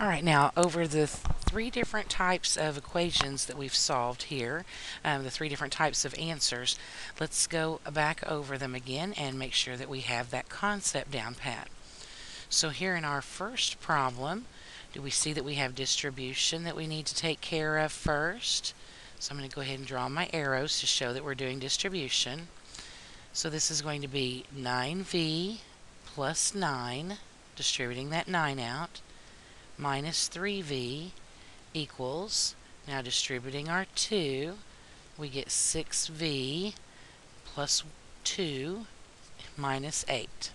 Alright, now over the three different types of equations that we've solved here, the three different types of answers, let's go back over them again and make sure that we have that concept down pat. So here in our first problem, do we see that we have distribution that we need to take care of first? So I'm going to go ahead and draw my arrows to show that we're doing distribution. So this is going to be 9v plus 9, distributing that 9 out, minus 3v equals, now distributing our 2, we get 6v plus 2 minus 8.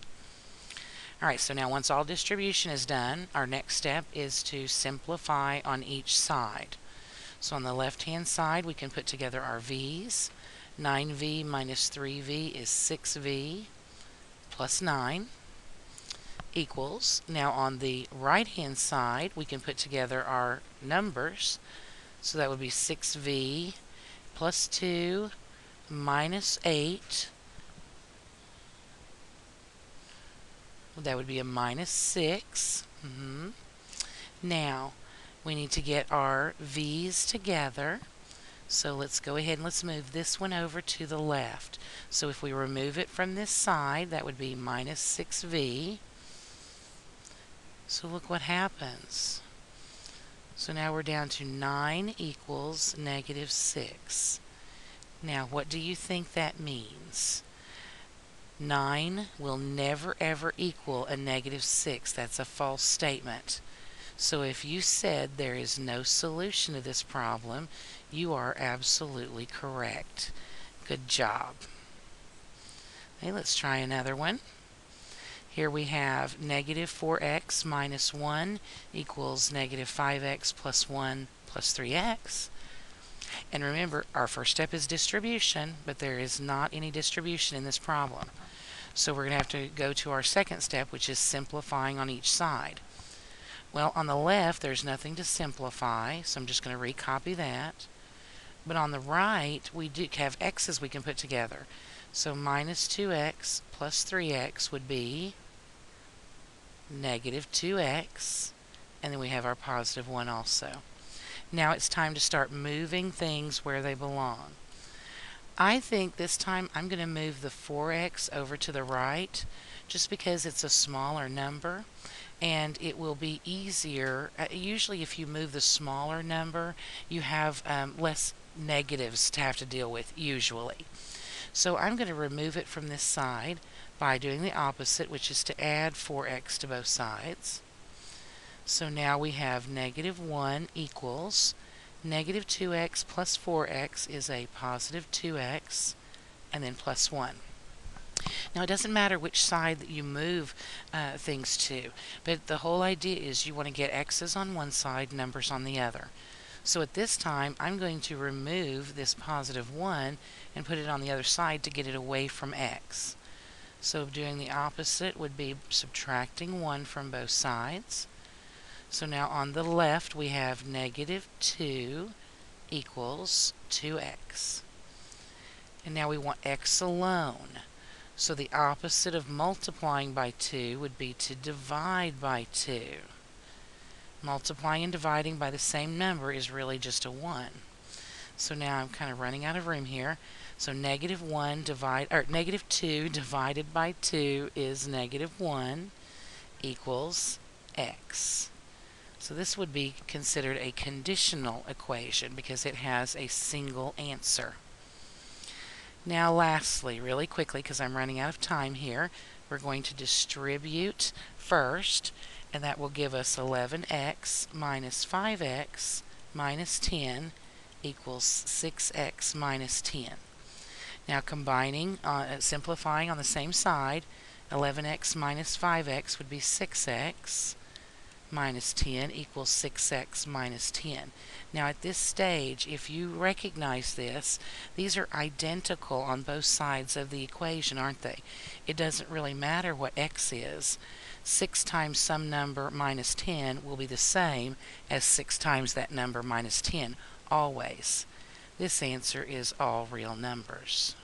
Alright, so now once all distribution is done, our next step is to simplify on each side. So on the left-hand side, we can put together our v's. 9v minus 3v is 6v plus 9. Equals, now on the right hand side we can put together our numbers, so that would be 6v plus 2 minus 8, that would be a minus 6. Now we need to get our v's together, so let's go ahead and let's move this one over to the left. So if we remove it from this side, that would be minus 6v. So look what happens. So now we're down to 9 equals negative 6. Now what do you think that means? 9 will never ever equal a negative 6. That's a false statement. So if you said there is no solution to this problem, you are absolutely correct. Good job. Okay, let's try another one. Here we have negative 4x minus 1 equals negative 5x plus 1 plus 3x. And remember, our first step is distribution, but there is not any distribution in this problem. So we're going to have to go to our second step, which is simplifying on each side. Well, on the left, there's nothing to simplify, so I'm just going to recopy that. But on the right, we do have x's we can put together. So minus 2x plus 3x would be negative 2x, and then we have our positive 1 also. Now it's time to start moving things where they belong. I think this time I'm going to move the 4x over to the right just because it's a smaller number and it will be easier. Usually if you move the smaller number, you have less negatives to have to deal with usually. So I'm going to remove it from this side by doing the opposite, which is to add 4x to both sides. So now we have negative 1 equals negative 2x plus 4x is a positive 2x, and then plus 1. Now it doesn't matter which side that you move things to, but the whole idea is you want to get x's on one side, numbers on the other. So at this time, I'm going to remove this positive 1 and put it on the other side to get it away from x. So doing the opposite would be subtracting 1 from both sides. So now on the left, we have negative 2 equals 2x. And now we want x alone. So the opposite of multiplying by 2 would be to divide by 2. Multiplying and dividing by the same number is really just a 1. So now I'm kind of running out of room here. So negative 2 divided by 2 is negative 1 equals x. So this would be considered a conditional equation because it has a single answer. Now lastly, really quickly, because I'm running out of time here, we're going to distribute first, and that will give us 11x minus 5x minus 10 equals 6x minus 10. Now combining, simplifying on the same side, 11x minus 5x would be 6x minus 10 equals 6x minus 10. Now at this stage, if you recognize this, these are identical on both sides of the equation, aren't they? It doesn't really matter what x is. 6 times some number minus 10 will be the same as 6 times that number minus 10, always. This answer is all real numbers.